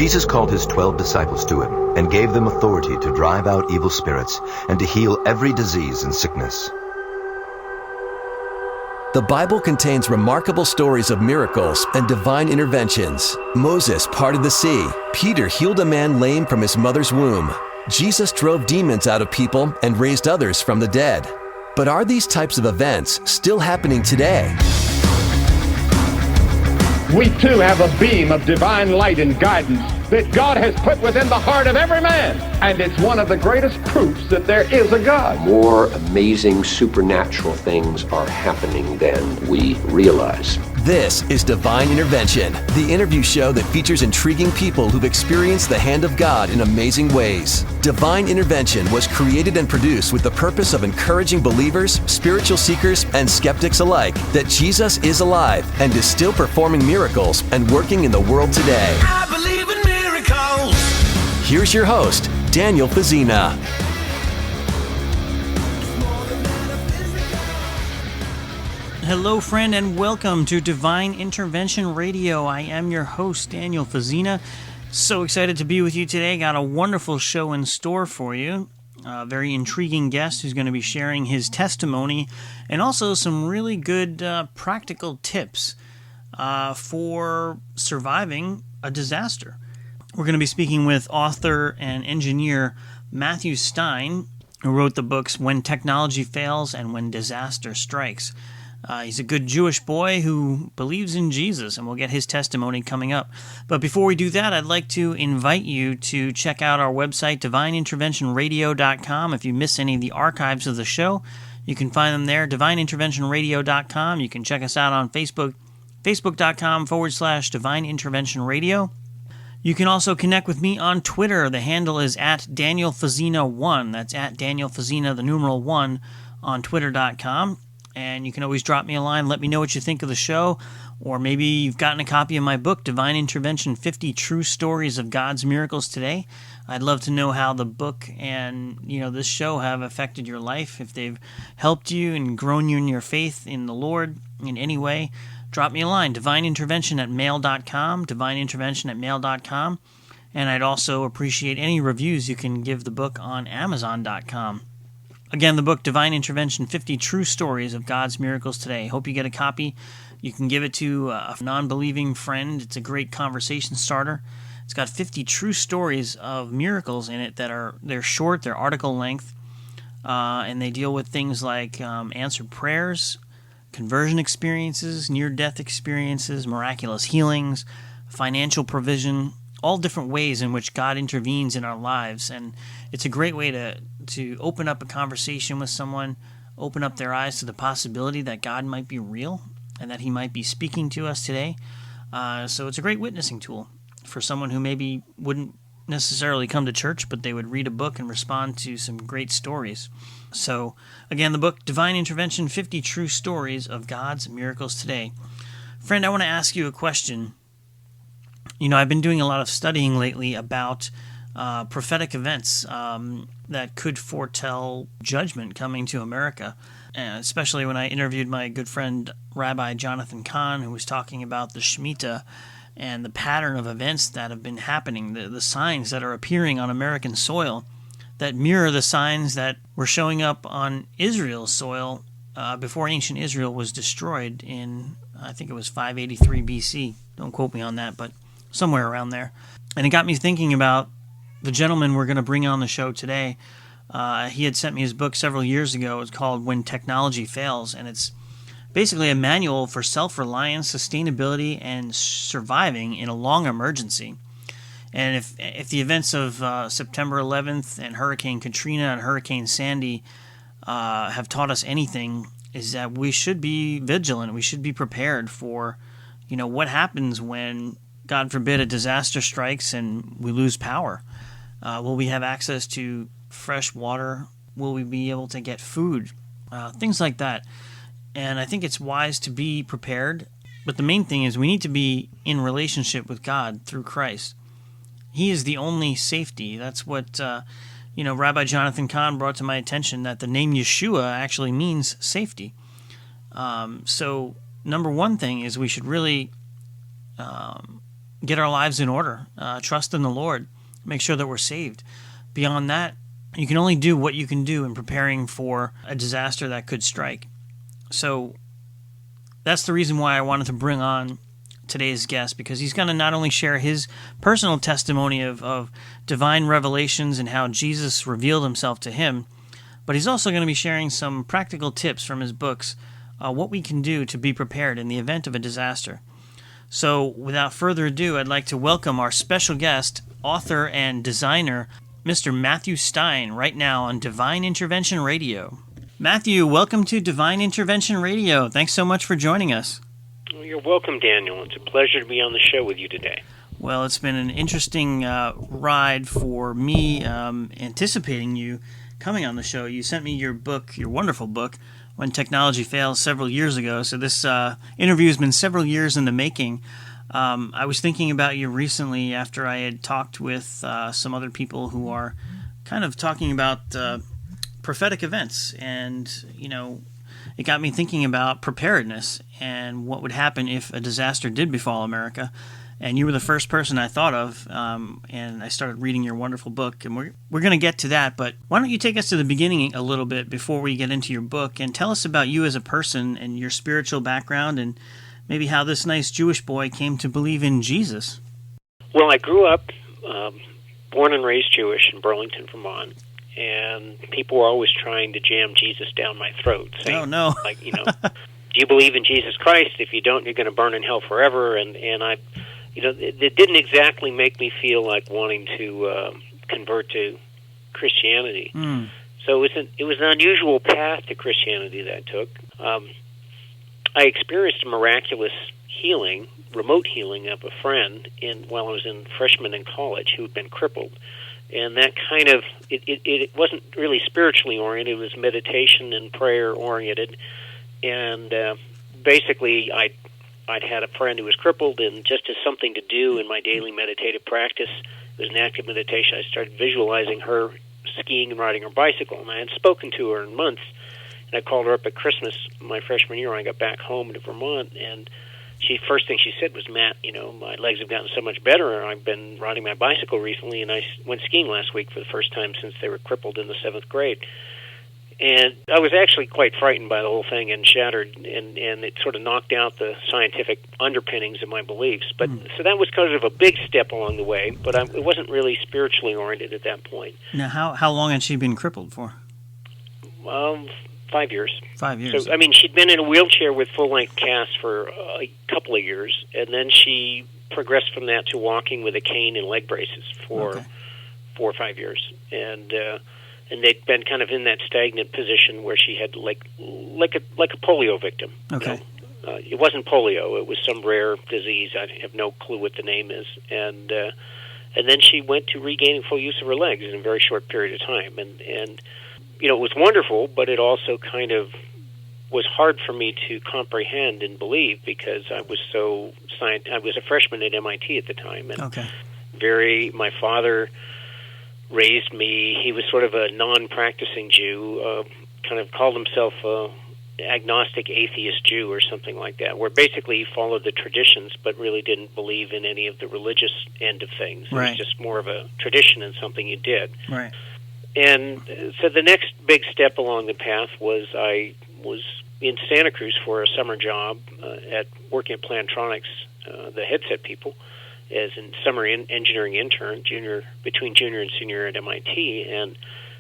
Jesus called his 12 disciples to him and gave them authority to drive out evil spirits and to heal every disease and sickness. The Bible contains remarkable stories of miracles and divine interventions. Moses parted the sea. Peter healed a man lame from his mother's womb. Jesus drove demons out of people and raised others from the dead. But are these types of events still happening today? We too have a beam of divine light and guidance that God has put within the heart of every man. And it's one of the greatest proofs that there is a God. More amazing supernatural things are happening than we realize. This is Divine Intervention, the interview show that features intriguing people who've experienced the hand of God in amazing ways. Divine Intervention was created and produced with the purpose of encouraging believers, spiritual seekers, and skeptics alike that Jesus is alive and is still performing miracles and working in the world today. I believe in miracles. Here's your host, Daniel Fazina. Hello, friend, and welcome to Divine Intervention Radio. I am your host, Daniel Fazina. So excited to be with you today. Got a wonderful show in store for you. A very intriguing guest who's going to be sharing his testimony and also some really good practical tips for surviving a disaster. We're going to be speaking with author and engineer Matthew Stein, who wrote the books When Technology Fails and When Disaster Strikes. He's a good Jewish boy who believes in Jesus, and we'll get his testimony coming up. But before we do that, I'd like to invite you to check out our website, divineinterventionradio.com. If you miss any of the archives of the show, you can find them there, divineinterventionradio.com. You can check us out on Facebook, facebook.com/divineinterventionradio. You can also connect with me on Twitter. The handle is @DanielFazina1. That's @DanielFazina, the numeral 1, on twitter.com. And you can always drop me a line, let me know what you think of the show, or maybe you've gotten a copy of my book, Divine Intervention, 50 True Stories of God's Miracles Today. I'd love to know how the book and, this show have affected your life, if they've helped you and grown you in your faith in the Lord in any way. Drop me a line, divineintervention@mail.com, divineintervention@mail.com, and I'd also appreciate any reviews you can give the book on Amazon.com. Again, the book, Divine Intervention, 50 True Stories of God's Miracles Today. Hope you get a copy. You can give it to a non-believing friend. It's a great conversation starter. It's got 50 true stories of miracles in it they're short, they're article length, and they deal with things like answered prayers, conversion experiences, near-death experiences, miraculous healings, financial provision, all different ways in which God intervenes in our lives. And it's a great way to open up a conversation with someone, open up their eyes to the possibility that God might be real and that he might be speaking to us today. So it's a great witnessing tool for someone who maybe wouldn't necessarily come to church, but they would read a book and respond to some great stories. So again, the book, Divine Intervention, 50 True Stories of God's Miracles Today. Friend, I want to ask you a question. I've been doing a lot of studying lately about prophetic events that could foretell judgment coming to America, especially when I interviewed my good friend Rabbi Jonathan Kahn, who was talking about the Shemitah and the pattern of events that have been happening, the signs that are appearing on American soil that mirror the signs that were showing up on Israel's soil before ancient Israel was destroyed in, I think it was 583 BC. Don't quote me on that, but somewhere around there. And it got me thinking about the gentleman we're going to bring on the show today. He had sent me his book several years ago. It's called When Technology Fails, and it's basically a manual for self-reliance, sustainability, and surviving in a long emergency. And if the events of September 11th and Hurricane Katrina and Hurricane Sandy have taught us anything, is that we should be vigilant. We should be prepared for, what happens when, God forbid, a disaster strikes and we lose power. Will we have access to fresh water? Will we be able to get food? Things like that. And I think it's wise to be prepared. But the main thing is we need to be in relationship with God through Christ. He is the only safety. That's what, Rabbi Jonathan Kahn brought to my attention, that the name Yeshua actually means safety. So number one thing is we should really get our lives in order, trust in the Lord, make sure that we're saved. Beyond that, you can only do what you can do in preparing for a disaster that could strike. So that's the reason why I wanted to bring on today's guest, because he's going to not only share his personal testimony of divine revelations and how Jesus revealed himself to him, but he's also going to be sharing some practical tips from his books, what we can do to be prepared in the event of a disaster. So without further ado, I'd like to welcome our special guest, author and designer, Mr. Matthew Stein, right now on Divine Intervention Radio. Matthew, welcome to Divine Intervention Radio. Thanks so much for joining us. You're welcome, Daniel. It's a pleasure to be on the show with you today. Well, it's been an interesting ride for me anticipating you coming on the show. You sent me your book, your wonderful book, When Technology Fails, several years ago. So this interview has been several years in the making. I was thinking about you recently after I had talked with some other people who are kind of talking about prophetic events. And, you know, it got me thinking about preparedness and what would happen if a disaster did befall America. And you were the first person I thought of, and I started reading your wonderful book. And we're going to get to that, but why don't you take us to the beginning a little bit before we get into your book and tell us about you as a person and your spiritual background and maybe how this nice Jewish boy came to believe in Jesus. Well, I grew up born and raised Jewish in Burlington, Vermont, and people were always trying to jam Jesus down my throat, saying, "Oh no, like, you know, do you believe in Jesus Christ? If you don't, you're going to burn in hell forever." And I, you know, it didn't exactly make me feel like wanting to convert to Christianity. So it was an unusual path to Christianity that I took. I experienced a miraculous healing, remote healing of a friend while I was in freshman in college who had been crippled. And that kind of, it wasn't really spiritually oriented, it was meditation and prayer oriented. And basically I'd had a friend who was crippled, and just as something to do in my daily meditative practice, it was an active meditation, I started visualizing her skiing and riding her bicycle. And I had spoken to her in months. And I called her up at Christmas my freshman year when I got back home to Vermont, and first thing she said was, "Matt, you know, my legs have gotten so much better. I've been riding my bicycle recently, and I went skiing last week for the first time since they were crippled in the 7th grade." And I was actually quite frightened by the whole thing and shattered, and it sort of knocked out the scientific underpinnings of my beliefs. But so that was kind of a big step along the way, but it wasn't really spiritually oriented at that point. Now, how long had she been crippled for? 5 years. 5 years. So, I mean, she'd been in a wheelchair with full-length casts for a couple of years, and then she progressed from that to walking with a cane and leg braces for 4 or 5 years. And they'd been kind of in that stagnant position where she had like a polio victim. Okay. You know? It wasn't polio; it was some rare disease. I have no clue what the name is. And then she went to regaining full use of her legs in a very short period of time. And you know, it was wonderful, but it also kind of was hard for me to comprehend and believe because I was I was a freshman at MIT at the time, and my father raised me. He was sort of a non-practicing Jew, kind of called himself a agnostic atheist Jew or something like that, where basically he followed the traditions but really didn't believe in any of the religious end of things. It was just more of a tradition and something you did. Right. And so the next big step along the path was I was in Santa Cruz for a summer job working at Plantronics, the headset people, as a summer engineering intern, between junior and senior at MIT, and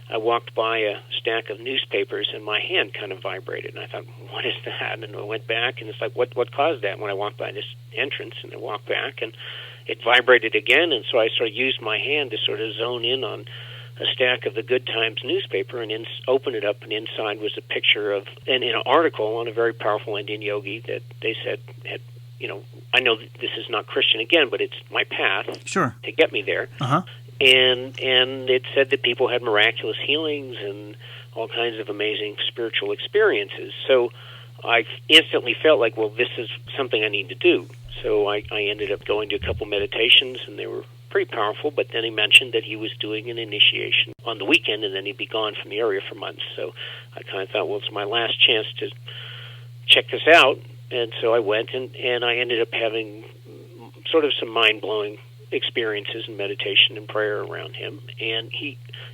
I walked by a stack of newspapers and my hand kind of vibrated, and I thought, what is that? And I went back, and it's like, what caused that? When I walked by this entrance, and I walked back, and it vibrated again, and so I sort of used my hand to sort of zone in on a stack of the Good Times newspaper and opened it up, and inside was a picture of an article on a very powerful Indian yogi that they said had, you know, I know this is not Christian again, but it's my path to get me there. And it said that people had miraculous healings and all kinds of amazing spiritual experiences. So I instantly felt like, well, this is something I need to do. So I ended up going to a couple meditations, and they were pretty powerful, but then he mentioned that he was doing an initiation on the weekend, and then he'd be gone from the area for months. So I kind of thought, well, it's my last chance to check this out. And so I went, and I ended up having sort of some mind-blowing experiences in meditation and prayer around him. And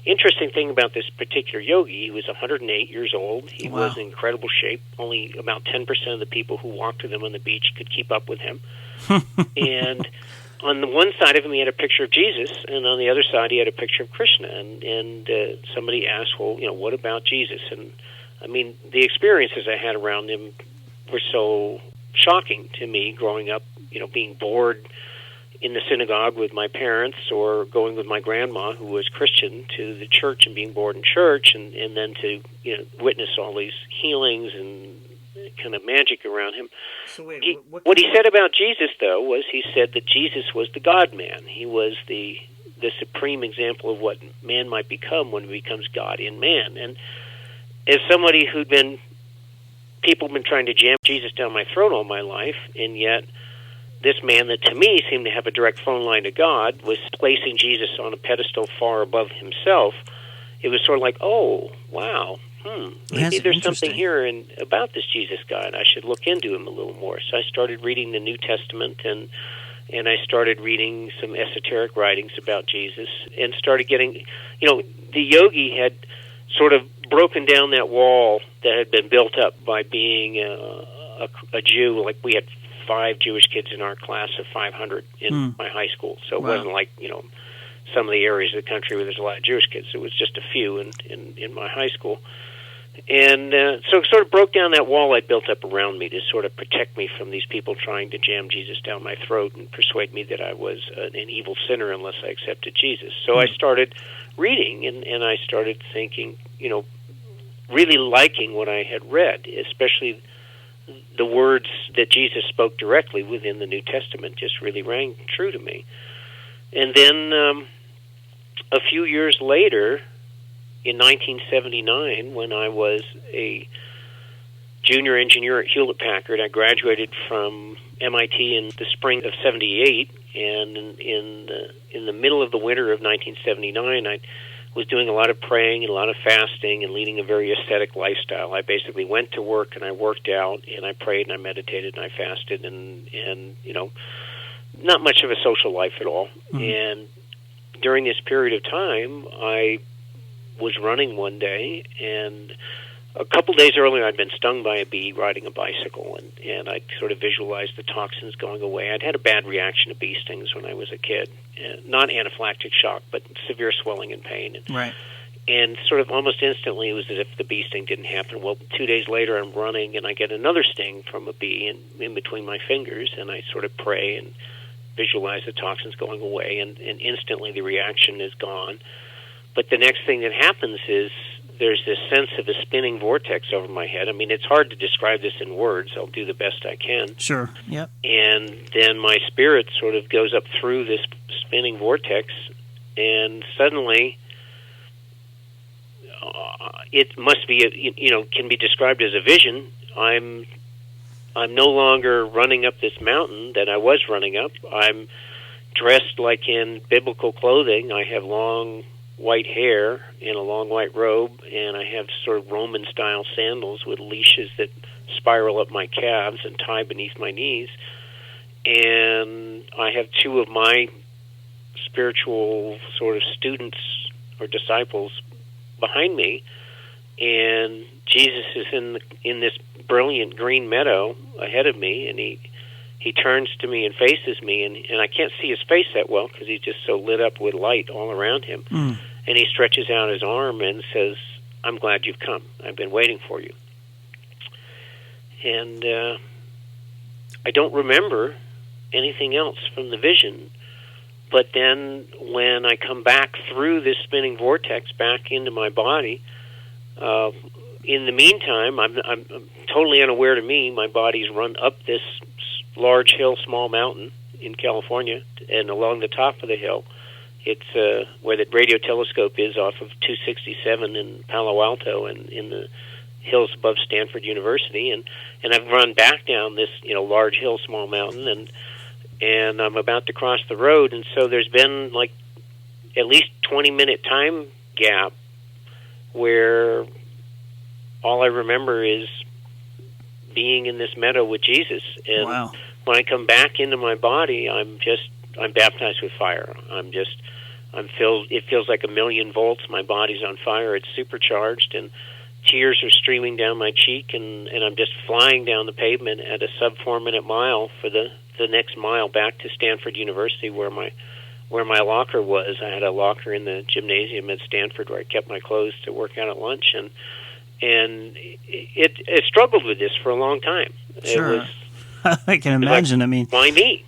interesting thing about this particular yogi, he was 108 years old. He Wow. was in incredible shape. Only about 10% of the people who walked with him on the beach could keep up with him. And on the one side of him, he had a picture of Jesus, and on the other side, he had a picture of Krishna. And somebody asked, well, what about Jesus? And I mean, the experiences I had around him were so shocking to me growing up, being bored in the synagogue with my parents, or going with my grandma, who was Christian, to the church and being bored in church, and then to witness all these healings and kind of magic around him. So wait, what he said about Jesus, though, was he said that Jesus was the God-man. He was the supreme example of what man might become when he becomes God in man. And as somebody people have been trying to jam Jesus down my throat all my life, and yet this man that to me seemed to have a direct phone line to God was placing Jesus on a pedestal far above himself. It was sort of like, oh, wow, maybe there's something here about this Jesus guy, and I should look into him a little more. So I started reading the New Testament, and I started reading some esoteric writings about Jesus, and started getting, the yogi had sort of broken down that wall that had been built up by being a Jew. Like, we had 5 Jewish kids in our class of 500 in my high school. So it wasn't like, some of the areas of the country where there's a lot of Jewish kids. It was just a few in my high school. And so it sort of broke down that wall I'd built up around me to sort of protect me from these people trying to jam Jesus down my throat and persuade me that I was an evil sinner unless I accepted Jesus. So I started reading, and I started thinking, really liking what I had read, especially the words that Jesus spoke directly within the New Testament just really rang true to me. And then a few years later, in 1979, when I was a junior engineer at Hewlett-Packard, I graduated from MIT in the spring of '78, and in the middle of the winter of 1979, I was doing a lot of praying and a lot of fasting and leading a very ascetic lifestyle. I basically went to work and I worked out and I prayed and I meditated and I fasted and not much of a social life at all. Mm-hmm. And during this period of time, I was running one day, and a couple days earlier I'd been stung by a bee riding a bicycle, and I sort of visualized the toxins going away. I'd had a bad reaction to bee stings when I was a kid, not anaphylactic shock, but severe swelling and pain. Right. And sort of almost instantly it was as if the bee sting didn't happen. Well, 2 days later I'm running, and I get another sting from a bee in between my fingers, and I sort of pray and visualize the toxins going away, and instantly the reaction is gone. But the next thing that happens is there's this sense of a spinning vortex over my head. I mean, it's hard to describe this in words. I'll do the best I can. Sure, yep. And then my spirit sort of goes up through this spinning vortex, and suddenly it must be, can be described as a vision. I'm no longer running up this mountain that I was running up. I'm dressed like in biblical clothing. I have long white hair and a long white robe, and I have sort of Roman-style sandals with leashes that spiral up my calves and tie beneath my knees. And I have 2 of my spiritual sort of students or disciples behind me, and Jesus is in this brilliant green meadow ahead of me, and he turns to me and faces me, and I can't see his face that well because he's just so lit up with light all around him. And he stretches out his arm and says, "I'm glad you've come. I've been waiting for you." And I don't remember anything else from the vision, but then when I come back through this spinning vortex back into my body, in the meantime, I'm totally unaware to me, my body's run up this large hill, small mountain in California, and along the top of the hill, it's where the radio telescope is off of 267 in Palo Alto and in the hills above Stanford University, and I've run back down this large hill, small mountain, and I'm about to cross the road, and so there's been like at least 20-minute time gap where all I remember is being in this meadow with Jesus. And wow. when I come back into my body, I'm baptized with fire. It feels like 1,000,000 volts. My body's on fire. It's supercharged, and tears are streaming down my cheek, and I'm just flying down the pavement at a sub-4-minute mile for the next mile back to Stanford University, where my locker was. I had a locker in the gymnasium at Stanford where I kept my clothes to work out at lunch, and it struggled with this for a long time. Sure. It was, I can imagine. Like, I mean, why me?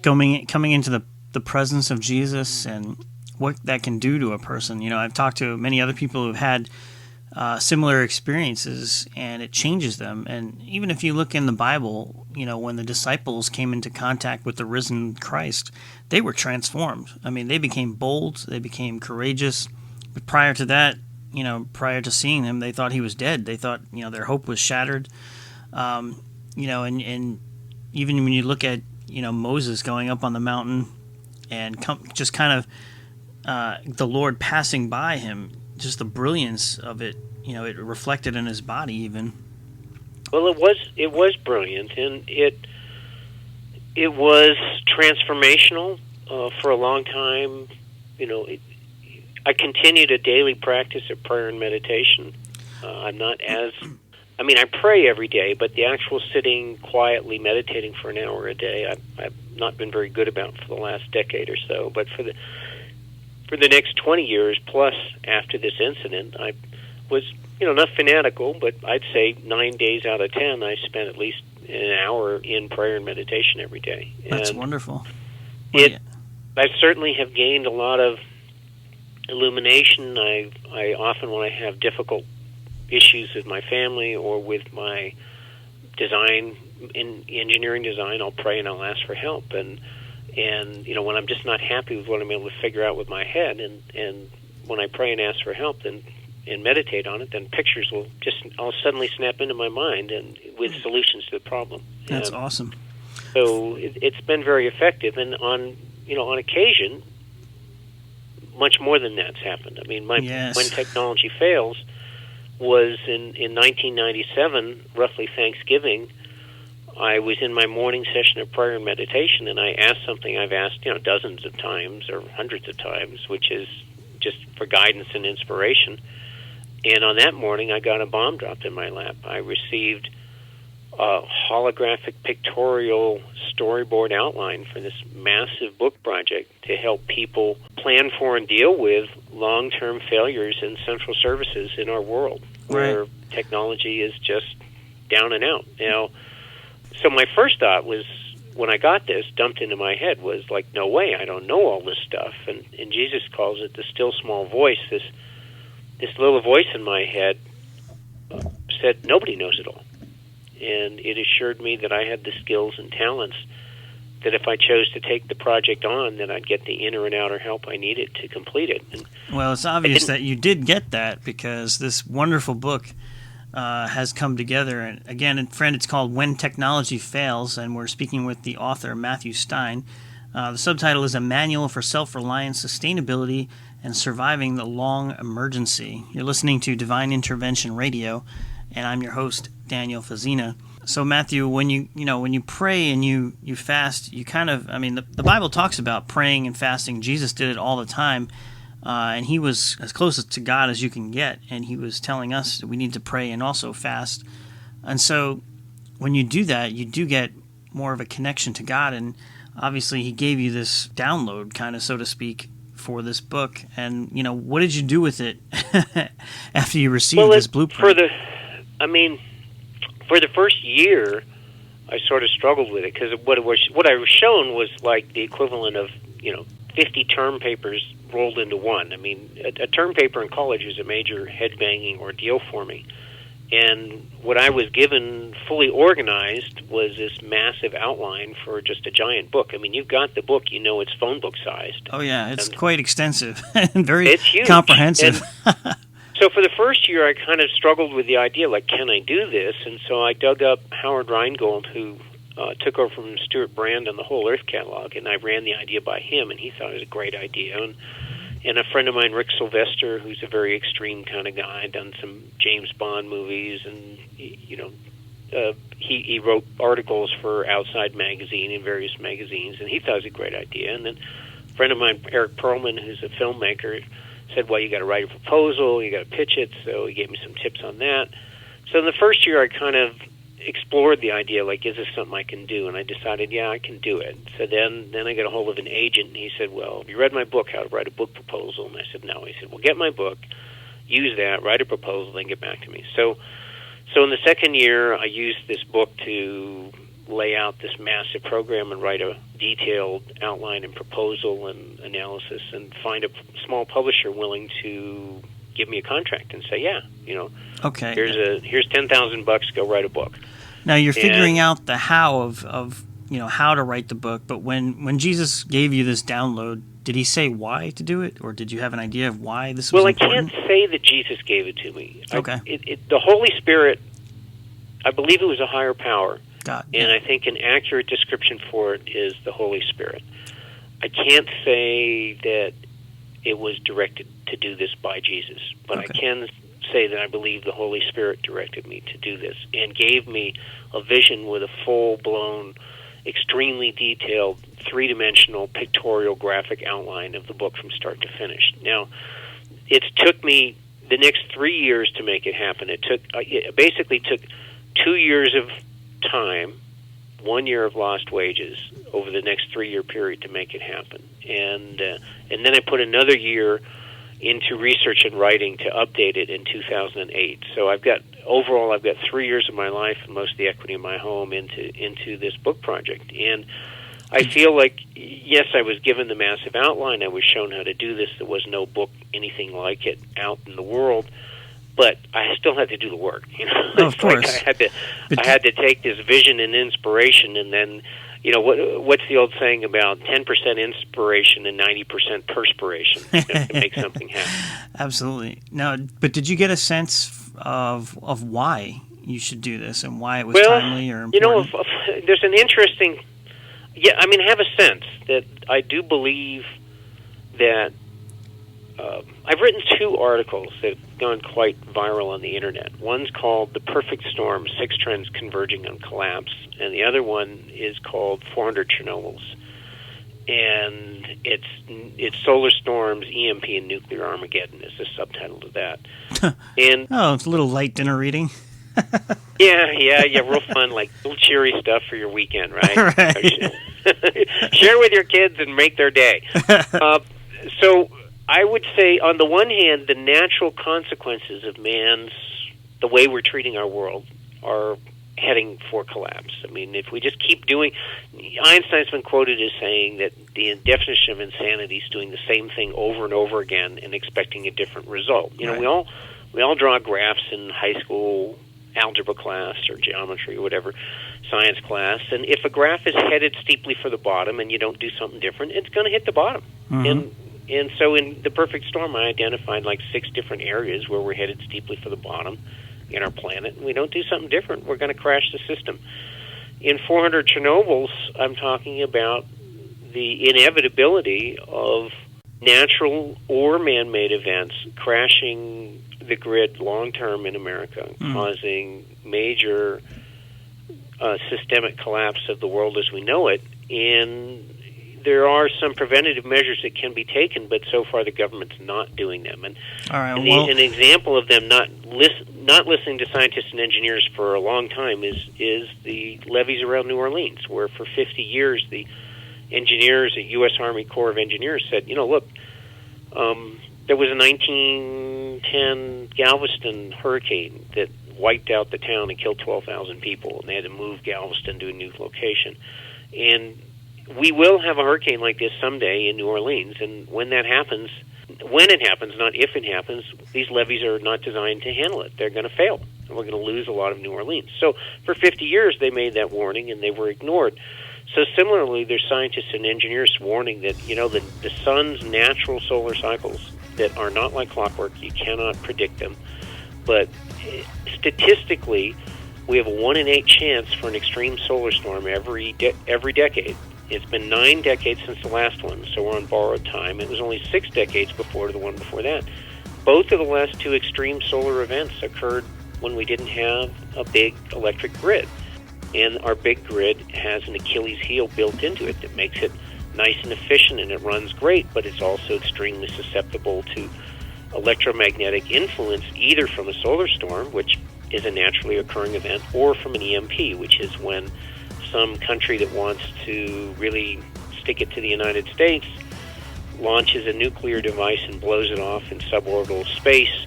Coming into the presence of Jesus and what that can do to a person. I've talked to many other people who've had similar experiences, and it changes them. And even if you look in the Bible, when the disciples came into contact with the risen Christ, they were transformed. I mean, they became bold, they became courageous. But prior to that, prior to seeing him, they thought he was dead. They thought, their hope was shattered. And even when you look at, Moses going up on the mountain and just kind of the Lord passing by him, just the brilliance of it, it reflected in his body even. Well, it was brilliant, and it was transformational for a long time. I continued a daily practice of prayer and meditation. I pray every day, but the actual sitting quietly meditating for an hour a day, I've not been very good about for the last decade or so. But for the next 20 years plus after this incident, I was, not fanatical, but I'd say 9 days out of 10, I spent at least an hour in prayer and meditation every day. That's wonderful. I certainly have gained a lot of illumination. I often, when I have difficult issues with my family or with my design, in engineering design, I'll pray and I'll ask for help. And when I'm just not happy with what I'm able to figure out with my head, and when I pray and ask for help and meditate on it, then pictures I'll suddenly snap into my mind and with solutions to the problem. That's awesome. So it's been very effective, and on occasion, much more than that's happened. I mean, when technology fails was in 1997, roughly Thanksgiving. I was in my morning session of prayer and meditation, and I asked something I've asked, dozens of times or hundreds of times, which is just for guidance and inspiration. And on that morning, I got a bomb dropped in my lap. I received a holographic pictorial storyboard outline for this massive book project to help people plan for and deal with long-term failures in central services in our world, where technology is just down and out. So my first thought was, when I got this dumped into my head, was like, no way, I don't know all this stuff. And Jesus calls it the still small voice. This little voice in my head said, nobody knows it all. And it assured me that I had the skills and talents that if I chose to take the project on, then I'd get the inner and outer help I needed to complete it. And well, it's obvious that you did get that, because this wonderful book has come together. And again, friend, it's called When Technology Fails, and we're speaking with the author, Matthew Stein. The subtitle is A Manual for Self-Reliance, Sustainability, and Surviving the Long Emergency. You're listening to Divine Intervention Radio, and I'm your host, Daniel Fazina. So, Matthew, when you pray and you fast, you kind of, the Bible talks about praying and fasting. Jesus did it all the time, and he was as close to God as you can get, and he was telling us that we need to pray and also fast. And so, when you do that, you do get more of a connection to God, and obviously he gave you this download, kind of, so to speak, for this book. And, what did you do with it after you received this blueprint? For the first year, I sort of struggled with it, because what I was shown was like the equivalent of 50 term papers rolled into one. I mean, a term paper in college is a major head-banging ordeal for me. And what I was given fully organized was this massive outline for just a giant book. I mean, you've got the book, it's phone book sized. Oh, yeah, it's quite extensive and very comprehensive. So for the first year, I kind of struggled with the idea, like, can I do this? And so I dug up Howard Rheingold, who took over from Stuart Brand on the Whole Earth catalog, and I ran the idea by him, and he thought it was a great idea. And a friend of mine, Rick Sylvester, who's a very extreme kind of guy, done some James Bond movies and, he wrote articles for Outside Magazine and various magazines, and he thought it was a great idea. And then a friend of mine, Eric Perlman, who's a filmmaker, said, well, you got to write a proposal, you got to pitch it, so he gave me some tips on that. So in the first year, I kind of explored the idea, like, is this something I can do? And I decided, yeah, I can do it. So then I got a hold of an agent, and he said, well, have you read my book, How to Write a Book Proposal? And I said, no. He said, well, get my book, use that, write a proposal, then get back to me. So in the second year, I used this book to lay out this massive program and write a detailed outline and proposal and analysis, and find a small publisher willing to give me a contract and say, yeah, okay, here's $10,000, go write a book. Now you're figuring out the how of how to write the book, but when Jesus gave you this download, did he say why to do it, or did you have an idea of why this was important? I can't say that Jesus gave it to me. Okay. The Holy Spirit, I believe it was a higher power, God, and I think an accurate description for it is the Holy Spirit. I can't say that it was directed to do this by Jesus, but I can say that I believe the Holy Spirit directed me to do this and gave me a vision with a full-blown, extremely detailed, three-dimensional, pictorial, graphic outline of the book from start to finish. Now, it took me the next 3 years to make it happen. It basically took 2 years of time, 1 year of lost wages over the next 3-year period to make it happen. And then I put another year into research and writing to update it in 2008. So I've got 3 years of my life and most of the equity of my home into this book project. And I feel like, yes, I was given the massive outline. I was shown how to do this. There was no book anything like it out in the world. But I still had to do the work. Of course. Like I had to take this vision and inspiration, and then, what's the old saying about 10% inspiration and 90% perspiration to make something happen? Absolutely. Now, but did you get a sense of why you should do this and why it was timely or important? There's an interesting. Yeah, I have a sense that I do believe that. I've written 2 articles that have gone quite viral on the internet. One's called The Perfect Storm, 6 Trends Converging on Collapse, and the other one is called 400 Chernobyls. And it's solar storms, EMP, and nuclear Armageddon is the subtitle to that. And it's a little light dinner reading. yeah, real fun, like little cheery stuff for your weekend, right? Right. Share with your kids and make their day. So I would say, on the one hand, the natural consequences of the way we're treating our world are heading for collapse. If we just keep doing, Einstein's been quoted as saying that the definition of insanity is doing the same thing over and over again and expecting a different result. Right. we all draw graphs in high school algebra class or geometry or whatever science class, and if a graph is headed steeply for the bottom and you don't do something different, it's going to hit the bottom. Mm-hmm. And so in The Perfect Storm, I identified like 6 different areas where we're headed steeply for the bottom in our planet, and we don't do something different, we're going to crash the system. In 400 Chernobyls, I'm talking about the inevitability of natural or man-made events crashing the grid long-term in America, causing major systemic collapse of the world as we know it. And there are some preventative measures that can be taken, but so far the government's not doing them. And, all right, an example of them not listening to scientists and engineers for a long time is the levees around New Orleans, where for 50 years the engineers at U.S. Army Corps of Engineers said, look, there was a 1910 Galveston hurricane that wiped out the town and killed 12,000 people, and they had to move Galveston to a new location. And we will have a hurricane like this someday in New Orleans, and when it happens, not if it happens, these levees are not designed to handle it. They're going to fail, and we're going to lose a lot of New Orleans. So for 50 years, they made that warning, and they were ignored. So similarly, there's scientists and engineers warning that, the sun's natural solar cycles that are not like clockwork, you cannot predict them, but statistically, we have a 1 in 8 chance for an extreme solar storm every decade. It's been 9 decades since the last one, so we're on borrowed time. It was only 6 decades before the one before that. Both of the last 2 extreme solar events occurred when we didn't have a big electric grid. And our big grid has an Achilles heel built into it that makes it nice and efficient, and it runs great, but it's also extremely susceptible to electromagnetic influence, either from a solar storm, which is a naturally occurring event, or from an EMP, which is when some country that wants to really stick it to the United States launches a nuclear device and blows it off in suborbital space,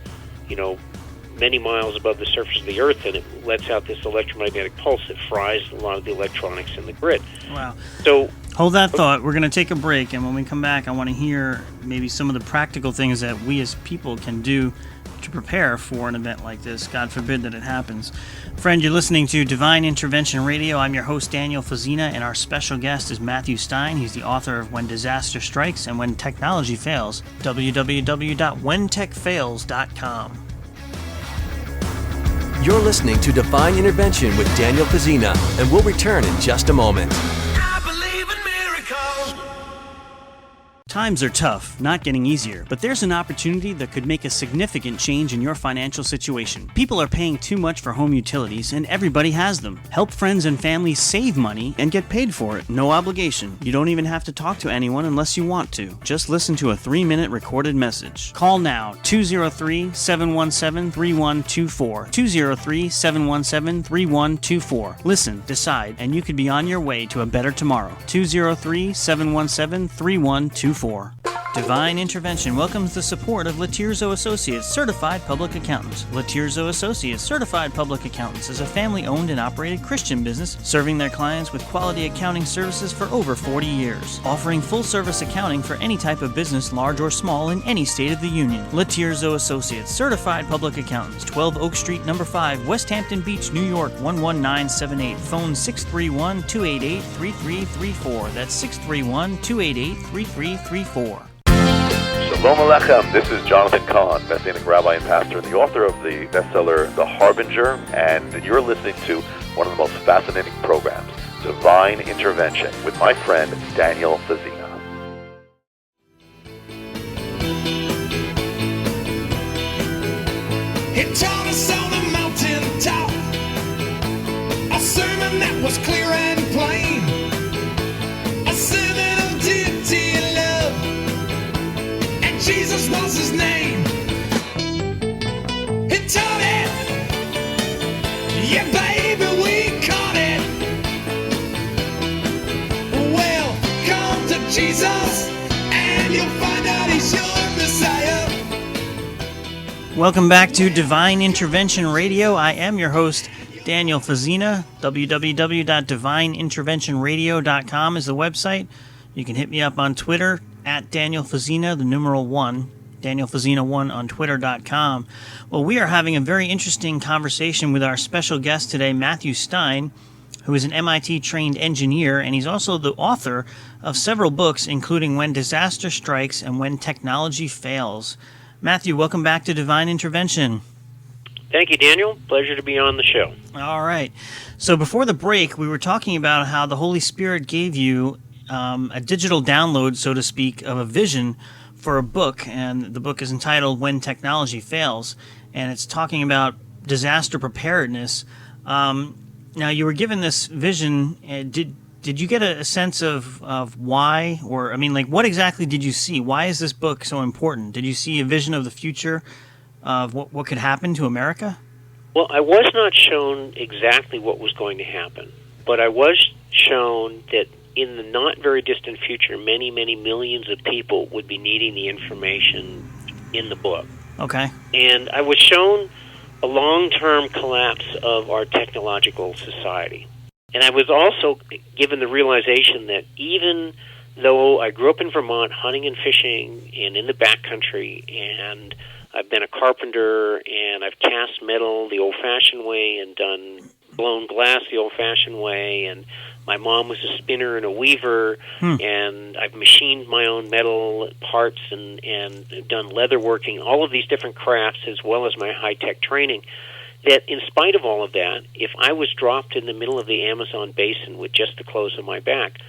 many miles above the surface of the Earth, and it lets out this electromagnetic pulse that fries a lot of the electronics in the grid. Wow. So hold that thought. We're going to take a break, and when we come back, I want to hear maybe some of the practical things that we as people can do to prepare for an event like this. God forbid that it happens. Friend, you're listening to Divine Intervention Radio. I'm your host, Daniel Fazina, and our special guest is Matthew Stein. He's the author of When Disaster Strikes and When Technology Fails, www.whentechfails.com. You're listening to Divine Intervention with Daniel Fazina, and we'll return in just a moment. I believe in miracles. Times are tough, not getting easier, but there's an opportunity that could make a significant change in your financial situation. People are paying too much for home utilities, and everybody has them. Help friends and family save money and get paid for it. No obligation. You don't even have to talk to anyone unless you want to. Just listen to a 3-minute recorded message. Call now, 203-717-3124. 203-717-3124. Listen, decide, and you could be on your way to a better tomorrow. 203-717-3124. Divine Intervention welcomes the support of Latirzo Associates, Certified Public Accountants. Latirzo Associates, Certified Public Accountants is a family-owned and operated Christian business serving their clients with quality accounting services for over 40 years, offering full-service accounting for any type of business, large or small, in any state of the union. Latirzo Associates, Certified Public Accountants, 12 Oak Street, No. 5, West Hampton Beach, New York, 11978. Phone 631-288-3334. That's 631-288-3334. Shalom Aleichem. This is Jonathan Kahn, Messianic rabbi and pastor, and the author of the bestseller The Harbinger, and you're listening to one of the most fascinating programs, Divine Intervention, with my friend Daniel Fazina. He taught us on the mountain top, a sermon that was clear and plain, a sermon of duty and love, and Jesus was his name. He taught it, yeah baby, we caught it. Well, come to Jesus and you'll find out he's your Messiah. Welcome back to Divine Intervention Radio. I am your host, Daniel Fazina. www.divineinterventionradio.com is the website. You can hit me up on Twitter at Daniel Fazina, the numeral 1, Daniel Fazina 1 on Twitter.com. Well, we are having a very interesting conversation with our special guest today, Matthew Stein, who is an MIT-trained engineer, and he's also the author of several books, including When Disaster Strikes and When Technology Fails. Matthew, welcome back to Divine Intervention. Thank you, Daniel. Pleasure to be on the show. All right. So before the break, we were talking about how the Holy Spirit gave you a digital download, so to speak, of a vision for a book, and the book is entitled When Technology Fails, and it's talking about disaster preparedness. Now, you were given this vision. Did you get a sense of why, or, I mean, like, what exactly did you see? Why is this book so important? Did you see a vision of the future of what could happen to America? Well, I was not shown exactly what was going to happen, but I was shown that in the not very distant future, many, many millions of people would be needing the information in the book. Okay. And I was shown a long-term collapse of our technological society. And I was also given the realization that even though I grew up in Vermont hunting and fishing and in the backcountry, and I've been a carpenter, and I've cast metal the old-fashioned way and done blown glass the old-fashioned way, and my mom was a spinner and a weaver, and I've machined my own metal parts and done leatherworking, all of these different crafts, as well as my high-tech training, that in spite of all of that, if I was dropped in the middle of the Amazon basin with just the clothes on my back,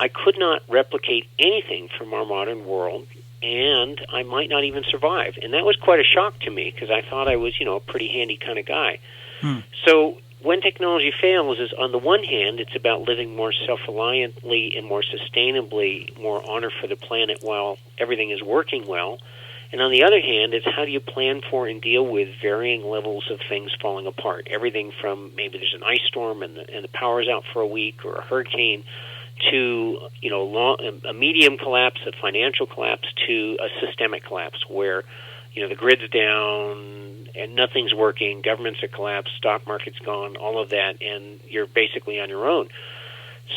I could not replicate anything from our modern world and I might not even survive. And that was quite a shock to me, because I thought I was, a pretty handy kind of guy. So when technology fails is, on the one hand, it's about living more self-reliantly and more sustainably, more honor for the planet while everything is working well. And on the other hand, it's how do you plan for and deal with varying levels of things falling apart. Everything from maybe there's an ice storm and the power's out for a week, or a hurricane, to a medium collapse, a financial collapse, to a systemic collapse where the grid's down and nothing's working, governments are collapsed, stock market's gone, all of that, and you're basically on your own.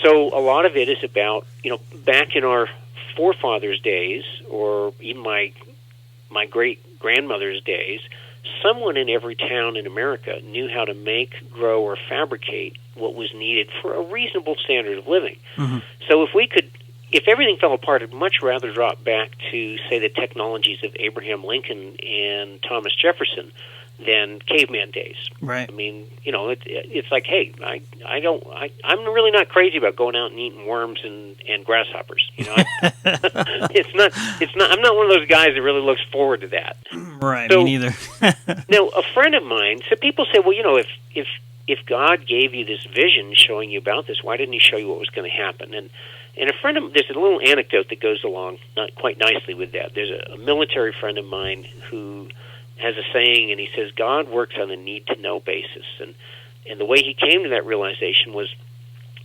So a lot of it is about back in our forefathers' days, or even my great-grandmother's days, someone in every town in America knew how to make, grow, or fabricate what was needed for a reasonable standard of living. So if everything fell apart, I'd much rather drop back to, say, the technologies of Abraham Lincoln and Thomas Jefferson than caveman days. Right. I mean, it's like, hey, I'm really not crazy about going out and eating worms and grasshoppers. I'm not one of those guys that really looks forward to that. Right. So, me neither. now, a friend of mine. So people say, well, if God gave you this vision showing you about this, why didn't He show you what was going to happen? And a friend of there's a little anecdote that goes along not quite nicely with that. There's a military friend of mine who has a saying, and he says, God works on a need-to-know basis. And the way he came to that realization was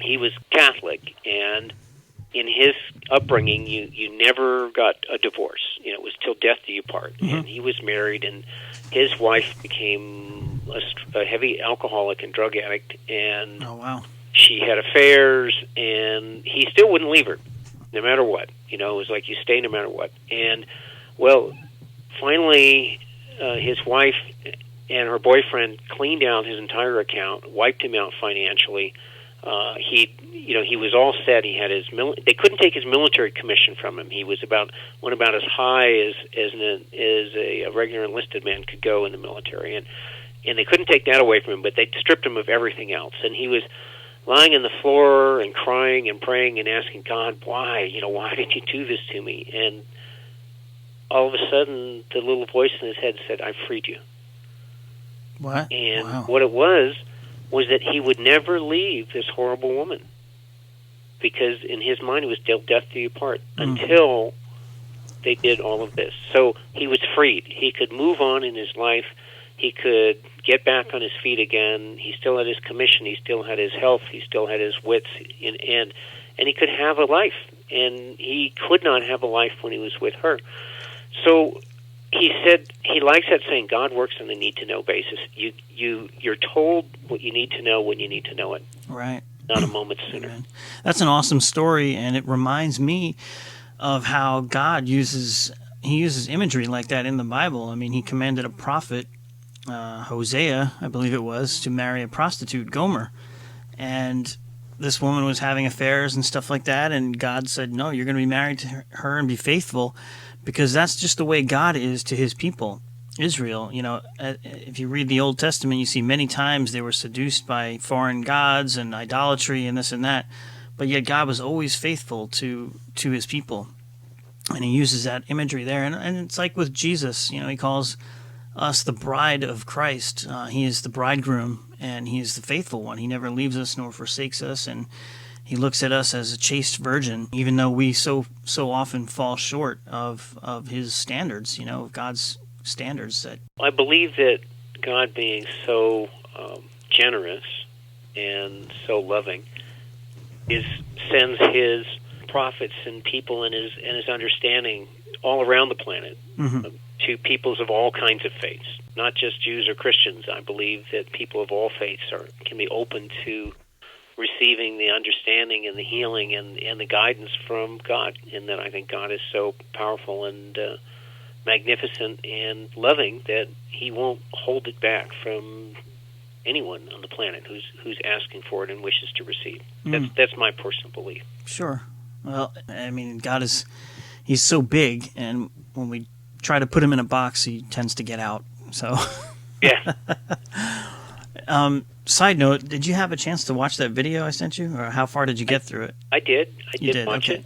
he was Catholic, and in his upbringing, you never got a divorce. It was till death do you part. And he was married, and his wife became a heavy alcoholic and drug addict, and oh, wow. She had affairs, and he still wouldn't leave her, no matter what. It was like you stay no matter what. And, well, finally, his wife and her boyfriend cleaned out his entire account, wiped him out financially. He was all set. He had they couldn't take his military commission from him. He was about as high as a regular enlisted man could go in the military, and they couldn't take that away from him. But they stripped him of everything else, and he was lying on the floor and crying and praying and asking God, why did you do this to me? And all of a sudden, the little voice in his head said, I freed you. What? And wow. what it was that he would never leave this horrible woman, because in his mind it was till death do you part, until they did all of this. So he was freed. He could move on in his life. He could get back on his feet again. He still had his commission. He still had his health. He still had his wits, and he could have a life. And he could not have a life when he was with her. So he said he likes that saying, God works on a need-to-know basis. You're told what you need to know when you need to know it. Right. Not a moment sooner. Amen. That's an awesome story, and it reminds me of how God uses imagery like that in the Bible. I mean, He commanded a prophet, Hosea, I believe it was, to marry a prostitute, Gomer. And this woman was having affairs and stuff like that, and God said, no, you're going to be married to her and be faithful, because that's just the way God is to His people, Israel. If you read the Old Testament, you see many times they were seduced by foreign gods and idolatry and this and that, but yet God was always faithful to His people. And He uses that imagery there. And it's like with Jesus, He calls us the bride of Christ. He is the bridegroom, and He is the faithful one. He never leaves us nor forsakes us, and He looks at us as a chaste virgin, even though we so often fall short of His standards, of God's standards. I believe that God, being so generous and so loving, sends His prophets and people and His understanding all around the planet to peoples of all kinds of faiths, not just Jews or Christians. I believe that people of all faiths can be open to receiving the understanding and the healing and the guidance from God, and that I think God is so powerful and magnificent and loving that He won't hold it back from anyone on the planet who's asking for it and wishes to receive. That's my personal belief. Sure. Well, I mean, He's so big, and when we try to put Him in a box, He tends to get out. So, yeah. Side note, did you have a chance to watch that video I sent you, or how far did you get through it? I did. I did watch it.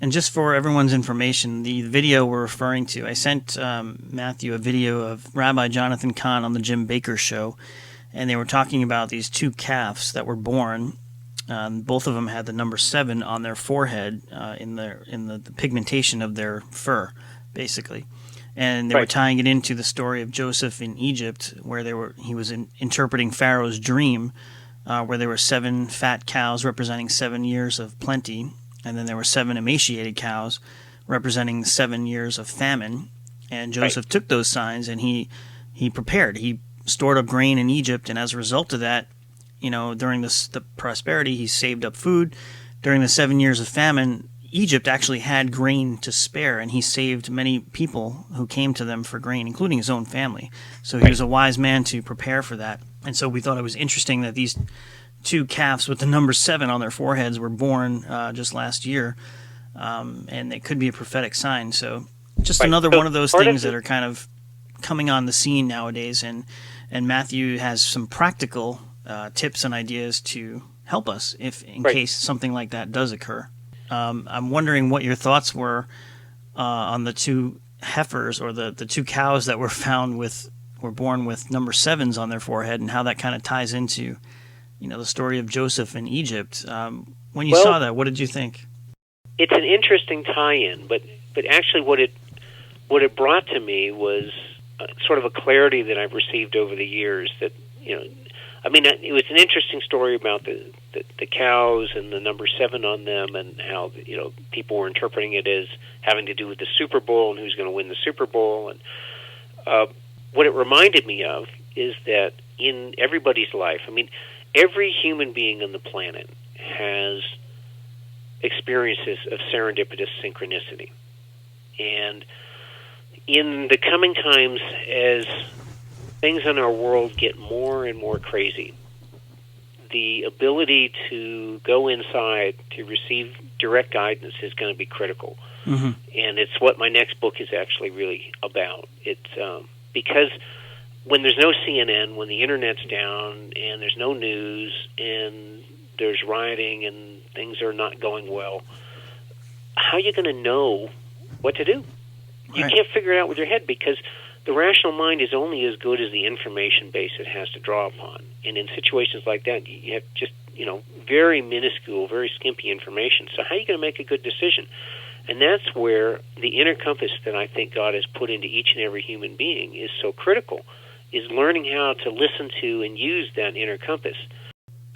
And just for everyone's information, the video we're referring to, I sent Matthew a video of Rabbi Jonathan Cahn on the Jim Bakker Show, and they were talking about these two calves that were born. Both of them had the number 7 on their forehead in the pigmentation of their fur, basically. And they were tying it into the story of Joseph in Egypt, where he was interpreting Pharaoh's dream, where there were 7 fat cows representing 7 years of plenty, and then there were 7 emaciated cows representing 7 years of famine. And Joseph took those signs and he prepared. He stored up grain in Egypt, and as a result of that, during the prosperity, he saved up food. During the 7 years of famine, Egypt actually had grain to spare, and he saved many people who came to them for grain, including his own family. So he was a wise man to prepare for that. And so we thought it was interesting that these 2 calves with the number 7 on their foreheads were born just last year, and it could be a prophetic sign. So just another one of those things that are kind of coming on the scene nowadays, and Matthew has some practical tips and ideas to help us in case something like that does occur. I'm wondering what your thoughts were on the 2 heifers, or the 2 cows that were born with number 7s on their forehead, and how that kind of ties into the story of Joseph in Egypt. When you saw that, what did you think? It's an interesting tie-in, but actually what it brought to me was sort of a clarity that I've received over the years. That it was an interesting story about the cows and the number 7 on them, and how people were interpreting it as having to do with the Super Bowl and who's going to win the Super Bowl. And what it reminded me of is that in everybody's life, every human being on the planet has experiences of serendipitous synchronicity. And in the coming times, as things in our world get more and more crazy, the ability to go inside to receive direct guidance is going to be critical. Mm-hmm. And it's what my next book is actually really about. It's because when there's no CNN, when the internet's down, and there's no news, and there's rioting, and things are not going well, how are you going to know what to do? You can't figure it out with your head, because the rational mind is only as good as the information base it has to draw upon. And in situations like that, you have just, very minuscule, very skimpy information. So how are you going to make a good decision? And that's where the inner compass that I think God has put into each and every human being is so critical, is learning how to listen to and use that inner compass.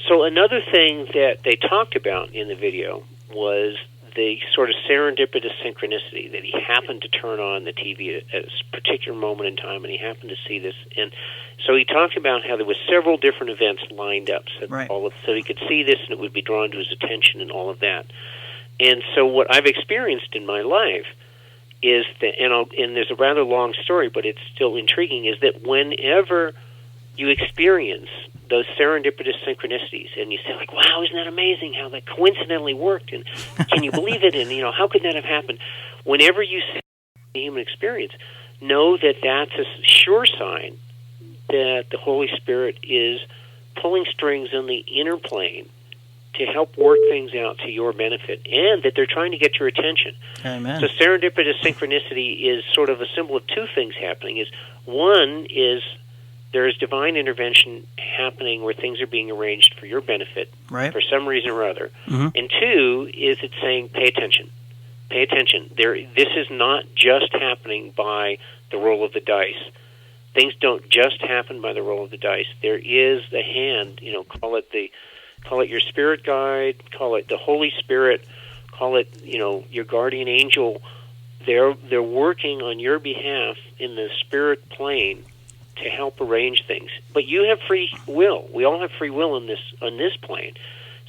So another thing that they talked about in the video was the sort of serendipitous synchronicity, that he happened to turn on the TV at a particular moment in time, and he happened to see this. And so he talked about how there was several different events lined up, so he could see this and it would be drawn to his attention and all of that. And so what I've experienced in my life is that, and there's a rather long story, but it's still intriguing, is that whenever you experience those serendipitous synchronicities, and you say, like, wow, isn't that amazing how that coincidentally worked, and can you believe it, and how could that have happened? Whenever you see the human experience, know that that's a sure sign that the Holy Spirit is pulling strings on the inner plane to help work things out to your benefit, and that they're trying to get your attention. Amen. So serendipitous synchronicity is sort of a symbol of 2 things happening. One is there is divine intervention happening where things are being arranged for your benefit for some reason or other. Mm-hmm. And 2 is it's saying, pay attention. Pay attention. This is not just happening by the roll of the dice. Things don't just happen by the roll of the dice. There is the hand, call it your spirit guide, call it the Holy Spirit, call it, your guardian angel. They're working on your behalf in the spirit plane to help arrange things. But you have free will. We all have free will on this plane.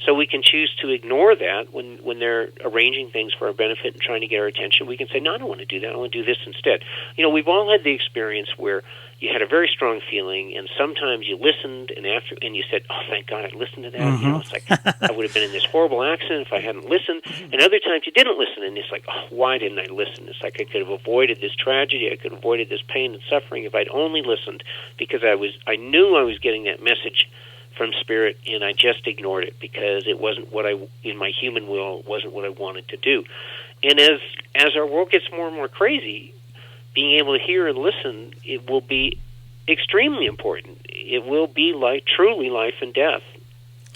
So we can choose to ignore that when they're arranging things for our benefit and trying to get our attention. We can say, no, I don't want to do that. I want to do this instead. We've all had the experience where you had a very strong feeling, and sometimes you listened, and you said, oh, thank God I listened to that. Mm-hmm. It's like, I would have been in this horrible accident if I hadn't listened. And other times you didn't listen, and it's like, oh, why didn't I listen? It's like I could have avoided this tragedy. I could have avoided this pain and suffering if I'd only listened, because I knew I was getting that message from Spirit, and I just ignored it because it wasn't in my human will, wasn't what I wanted to do. And as our world gets more and more crazy, being able to hear and listen, it will be extremely important. It will be truly life and death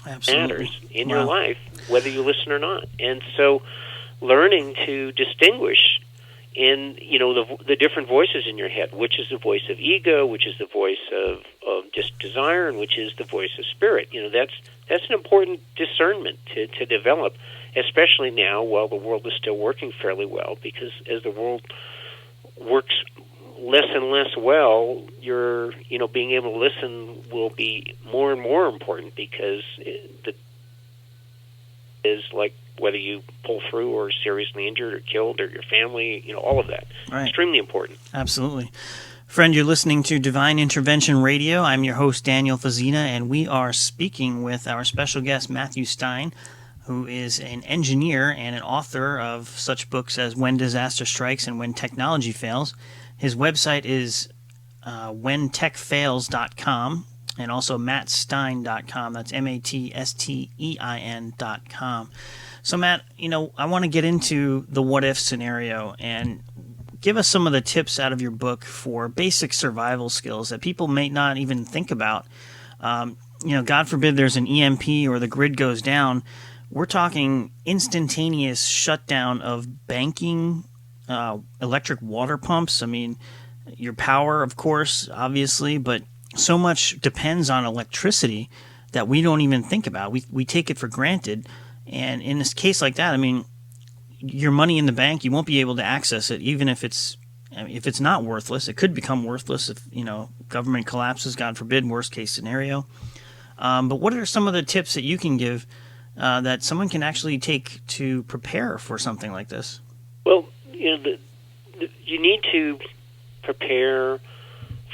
matters in your life, whether you listen or not. And so learning to distinguish in, the different voices in your head, which is the voice of ego, which is the voice of just desire, and which is the voice of spirit. That's an important discernment to develop, especially now while the world is still working fairly well, because as the world works less and less well, being able to listen will be more and more important, because the is like whether you pull through or seriously injured or killed or your family, all of that. Right. Extremely important. Absolutely. Friend, you're listening to Divine Intervention Radio. I'm your host, Daniel Fazina, and we are speaking with our special guest, Matthew Stein, who is an engineer and an author of such books as When Disaster Strikes and When Technology Fails. His website is whentechfails.com, and also mattstein.com. That's MATSTEIN.com. So, Matt, I want to get into the what-if scenario and give us some of the tips out of your book for basic survival skills that people may not even think about. God forbid there's an EMP or the grid goes down. We're talking instantaneous shutdown of banking, electric water pumps. I mean, your power, of course, obviously, but so much depends on electricity that we don't even think about. We take it for granted. And in this case like that, I mean, your money in the bank, you won't be able to access it, even if it's not worthless. It could become worthless if, government collapses, God forbid, worst case scenario. But what are some of the tips that you can give that someone can actually take to prepare for something like this? Well, you need to prepare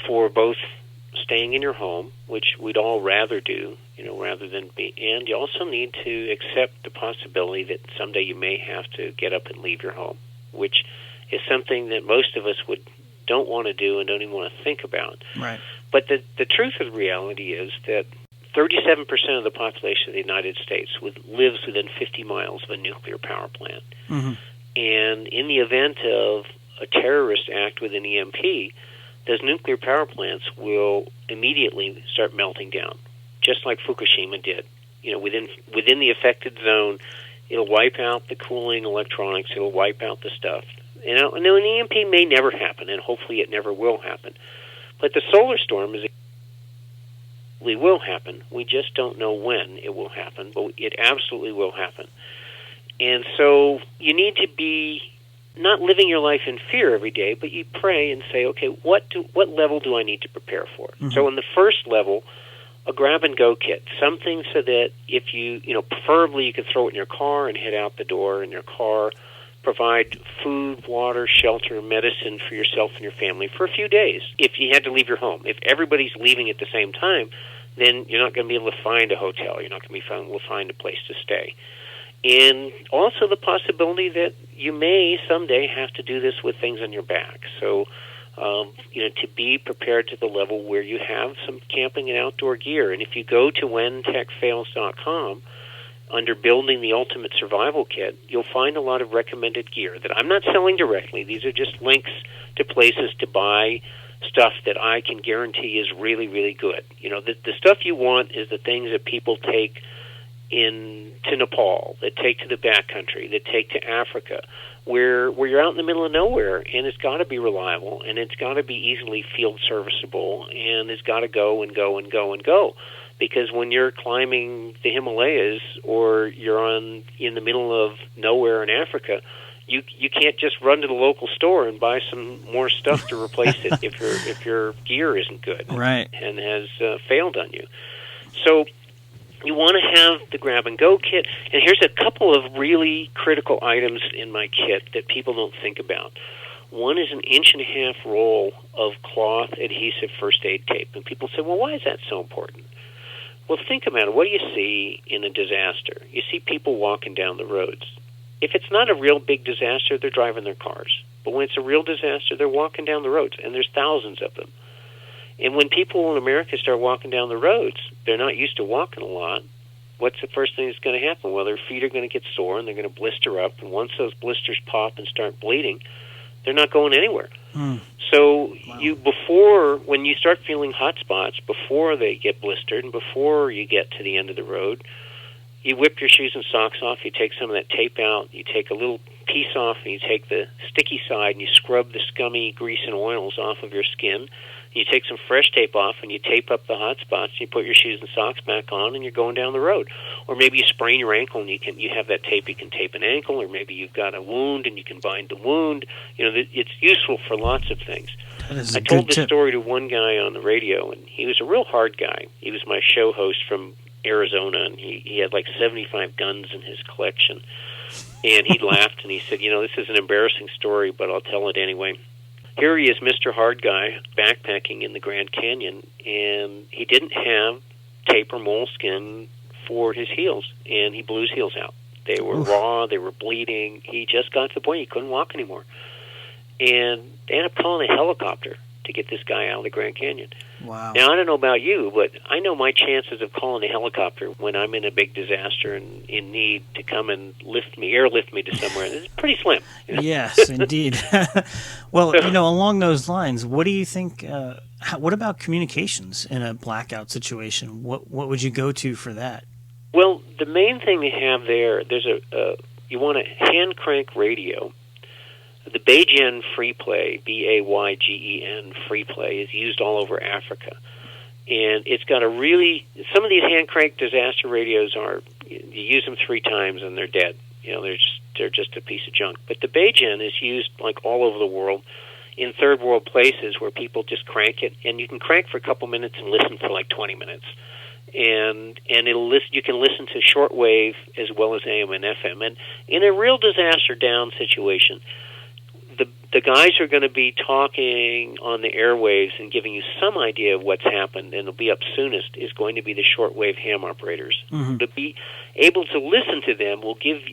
for both staying in your home, which we'd all rather do, rather than be, and you also need to accept the possibility that someday you may have to get up and leave your home, which is something that most of us don't want to do and don't even want to think about. Right. But the truth of the reality is that 37% of the population of the United States lives within 50 miles of a nuclear power plant. Mm-hmm. And in the event of a terrorist act with an EMP, those nuclear power plants will immediately start melting down, just like Fukushima did. Within the affected zone, it'll wipe out the cooling electronics, it'll wipe out the stuff. And an EMP may never happen, and hopefully it never will happen. But the solar storm will happen. We just don't know when it will happen, but it absolutely will happen. And so you need to be not living your life in fear every day, but you pray and say, okay, what level do I need to prepare for? Mm-hmm. So in the first level, a grab-and-go kit, something so that if preferably you could throw it in your car and head out the door in your car, provide food, water, shelter, medicine for yourself and your family for a few days if you had to leave your home. If everybody's leaving at the same time, then you're not going to be able to find a hotel. You're not going to be able to find a place to stay. And also the possibility that you may someday have to do this with things on your back. So, to be prepared to the level where you have some camping and outdoor gear. And if you go to whentechfails.com, under Building the Ultimate Survival Kit, you'll find a lot of recommended gear that I'm not selling directly. These are just links to places to buy stuff that I can guarantee is really, really good. The stuff you want is the things that people take to Nepal, that take to the backcountry, that take to Africa, where you're out in the middle of nowhere, and it's got to be reliable, and it's got to be easily field serviceable, and it's got to go and go and go and go. Because when you're climbing the Himalayas or you're in the middle of nowhere in Africa, you can't just run to the local store and buy some more stuff to replace it if your gear isn't good, right, and has failed on you. So you want to have the grab-and-go kit. And here's a couple of really critical items in my kit that people don't think about. One is an 1.5-inch roll of cloth adhesive first aid tape. And people say, well, why is that so important? Well, think about it. What do you see in a disaster? You see people walking down the roads. If it's not a real big disaster, they're driving their cars. But when it's a real disaster, they're walking down the roads, and there's thousands of them. And when people in America start walking down the roads, they're not used to walking a lot. what's the first thing that's going to happen? Well, their feet are going to get sore, and they're going to blister up, and once those blisters pop and start bleeding, they're not going anywhere. So when you start feeling hot spots, before they get blistered and before you get to the end of the road, you whip your shoes and socks off, you take some of that tape out, you take a little piece off, and you take the sticky side, and you scrub the scummy grease and oils off of your skin. You take some fresh tape off, and you tape up the hot spots, and you put your shoes and socks back on, and you're going down the road. Or maybe you sprain your ankle, and you have that tape, you can tape an ankle, or maybe you've got a wound, and you can bind the wound. It's useful for lots of things. I told this story to one guy on the radio, and he was a real hard guy. He was my show host from Arizona, and he had like 75 guns in his collection. And he laughed, and he said, this is an embarrassing story, but I'll tell it anyway. Here he is, Mr. Hard Guy, backpacking in the Grand Canyon, and he didn't have tape or moleskin for his heels, and he blew his heels out. They were raw, they were bleeding. He just got to the point he couldn't walk anymore. And they ended up calling a helicopter to get this guy out of the Grand Canyon. Wow. Now, I don't know about you, but I know my chances of calling a helicopter when I'm in a big disaster and in need to come and airlift me to somewhere, is pretty slim. Yes, indeed. Well, along those lines, what do you think, what about communications in a blackout situation? What would you go to for that? Well, the main thing they have there's you want a hand crank radio. The Baygen Free Play, Baygen Free Play, is used all over Africa. And it's got some of these hand crank disaster radios you use them 3 times and they're dead. They're just a piece of junk. But the Baygen is used like all over the world in third world places where people just crank it, and you can crank for a couple minutes and listen for like 20 minutes. And you can listen to shortwave as well as AM and FM. And in a real disaster down situation, the guys are going to be talking on the airwaves and giving you some idea of what's happened, and it'll be up soonest is going to be the shortwave ham operators. Mm-hmm. To be able to listen to them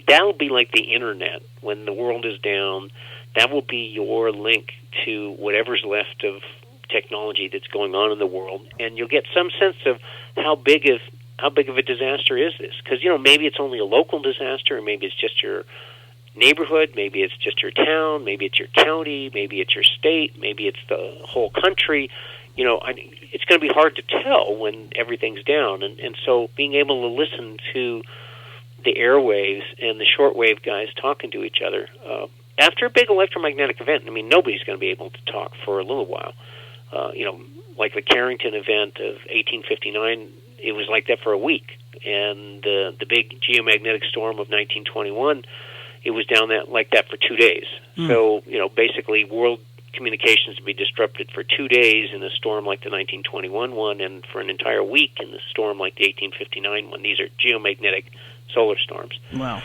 that'll be like the internet when the world is down. That will be your link to whatever's left of technology that's going on in the world, and you'll get some sense of how big of a disaster is this, because maybe it's only a local disaster, or maybe it's just your neighborhood, maybe it's just your town, maybe it's your county, maybe it's your state, maybe it's the whole country. It's going to be hard to tell when everything's down, and so being able to listen to the airwaves and the shortwave guys talking to each other after a big electromagnetic event. Nobody's going to be able to talk for a little while. Like the Carrington event of 1859, it was like that for a week, and the big geomagnetic storm of 1921. It was down like that for 2 days. So, basically world communications would be disrupted for 2 days in a storm like the 1921 one, and for an entire week in the storm like the 1859 one. These are geomagnetic solar storms. Wow.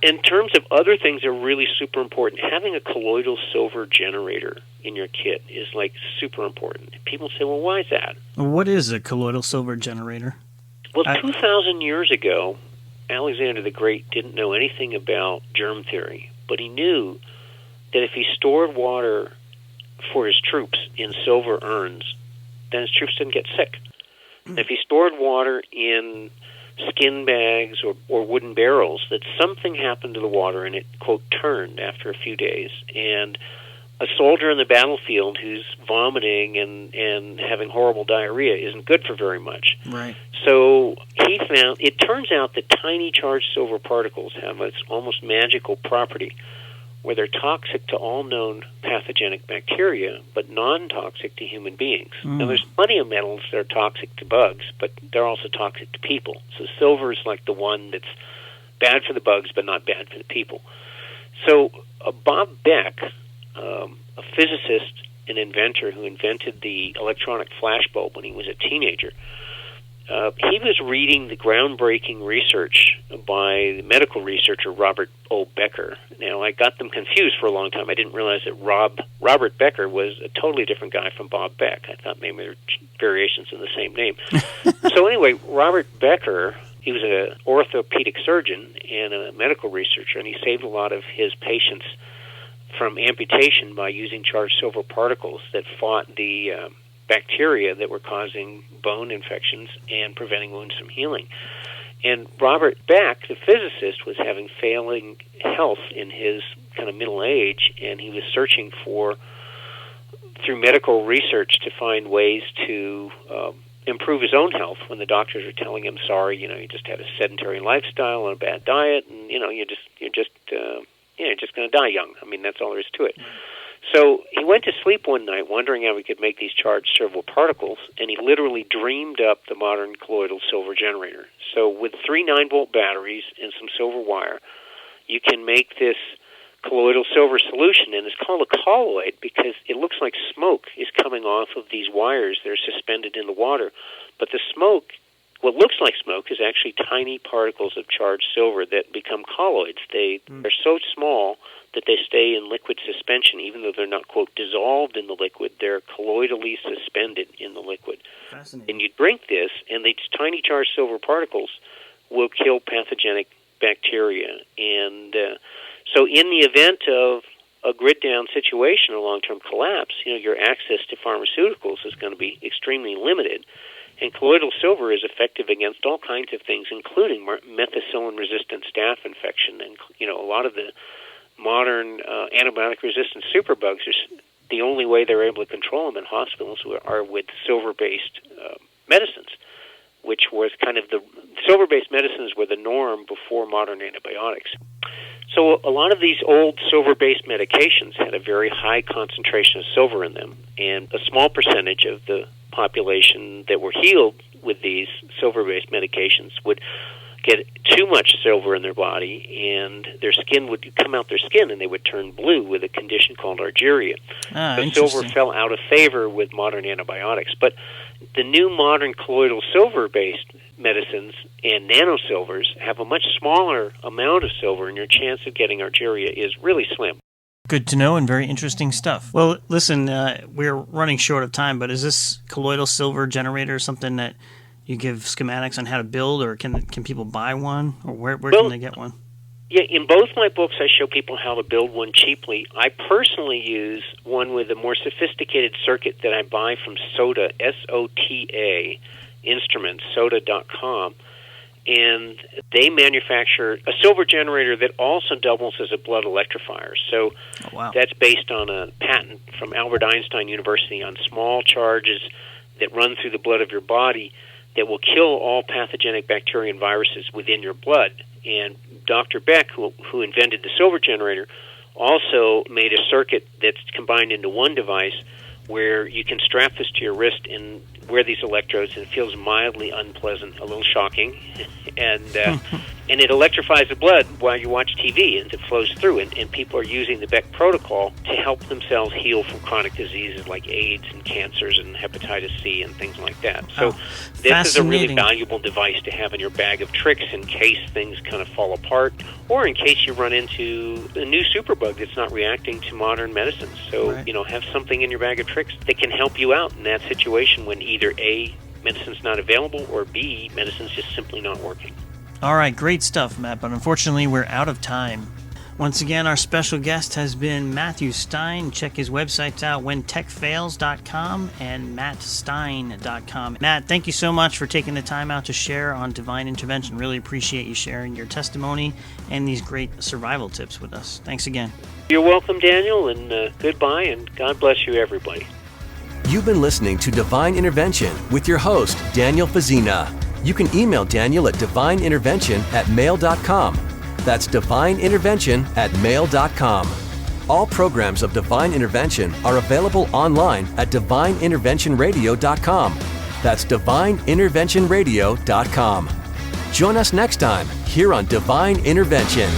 In terms of other things that are really super important, having a colloidal silver generator in your kit is like super important. People say, well, why is that? What is a colloidal silver generator? Well, 2,000 years ago, Alexander the Great didn't know anything about germ theory, but he knew that if he stored water for his troops in silver urns, then his troops didn't get sick. And if he stored water in skin bags or wooden barrels, that something happened to the water and it, quote, turned after a few days. And a soldier in the battlefield who's vomiting and having horrible diarrhea isn't good for very much. Right. So he found, it turns out that tiny charged silver particles have this almost magical property where they're toxic to all known pathogenic bacteria, but non-toxic to human beings. Now, there's plenty of metals that are toxic to bugs, but they're also toxic to people. So silver is like the one that's bad for the bugs, but not bad for the people. So Bob Beck, a physicist and inventor who invented the electronic flashbulb when he was a teenager, he was reading the groundbreaking research by the medical researcher Robert O. Becker. Now, I got them confused for a long time. I didn't realize that Robert Becker was a totally different guy from Bob Beck. I thought maybe there were variations in the same name. So anyway, Robert Becker, he was an orthopedic surgeon and a medical researcher, and he saved a lot of his patients from amputation by using charged silver particles that fought the bacteria that were causing bone infections and preventing wounds from healing. And Robert Beck, the physicist, was having failing health in his kind of middle age, and he was searching through medical research to find ways to improve his own health when the doctors were telling him, sorry, you just had a sedentary lifestyle and a bad diet, and you're just going to die young. I mean, that's all there is to it. So he went to sleep one night wondering how he could make these charged silver particles, and he literally dreamed up the modern colloidal silver generator. So with 3 9-volt batteries and some silver wire, you can make this colloidal silver solution, and it's called a colloid because it looks like smoke is coming off of these wires that are suspended in the water. But the smoke, what looks like smoke, is actually tiny particles of charged silver that become colloids. They're so small that they stay in liquid suspension, even though they're not, quote, dissolved in the liquid. They're colloidally suspended in the liquid. Fascinating. And you drink this, and these tiny charged silver particles will kill pathogenic bacteria. And so in the event of a grid-down situation or long-term collapse, your access to pharmaceuticals is going to be extremely limited. And colloidal silver is effective against all kinds of things, including methicillin-resistant staph infection. And, a lot of the modern antibiotic-resistant superbugs, the only way they're able to control them in hospitals are with silver-based medicines, which was kind of the silver-based medicines were the norm before modern antibiotics. So a lot of these old silver-based medications had a very high concentration of silver in them, and a small percentage of the population that were healed with these silver-based medications would get too much silver in their body, and their skin would come out their skin, and they would turn blue with a condition called argyria. So silver fell out of favor with modern antibiotics. But the new modern colloidal silver-based medicines and nanosilvers have a much smaller amount of silver, and your chance of getting argyria is really slim. Good to know and very interesting stuff. Well, listen, we're running short of time, but is this colloidal silver generator something that you give schematics on how to build, or can people buy one, or where can they get one? Yeah, in both my books, I show people how to build one cheaply. I personally use one with a more sophisticated circuit that I buy from SOTA, S-O-T-A, Instruments, SOTA.com, and they manufacture a silver generator that also doubles as a blood electrifier. So that's based on a patent from Albert Einstein University on small charges that run through the blood of your body that will kill all pathogenic bacteria and viruses within your blood. And Dr. Beck, who invented the silver generator, also made a circuit that's combined into one device where you can strap this to your wrist and wear these electrodes, and it feels mildly unpleasant, a little shocking, and it electrifies the blood while you watch TV, and it flows through, and people are using the Beck protocol to help themselves heal from chronic diseases like AIDS and cancers and hepatitis C and things like that. So this is a really valuable device to have in your bag of tricks in case things kind of fall apart, or in case you run into a new superbug that's not reacting to modern medicines. So, have something in your bag of tricks that can help you out in that situation when either A, medicine's not available, or B, medicine's just simply not working. All right, great stuff, Matt, but unfortunately we're out of time. Once again, our special guest has been Matthew Stein. Check his websites out, whentechfails.com and mattstein.com. Matt, thank you so much for taking the time out to share on Divine Intervention. Really appreciate you sharing your testimony and these great survival tips with us. Thanks again. You're welcome, Daniel, and goodbye, and God bless you, everybody. You've been listening to Divine Intervention with your host, Daniel Fazina. You can email Daniel at divineintervention@mail.com. That's divineintervention@mail.com. All programs of Divine Intervention are available online at divineinterventionradio.com. That's divineinterventionradio.com. Join us next time here on Divine Intervention.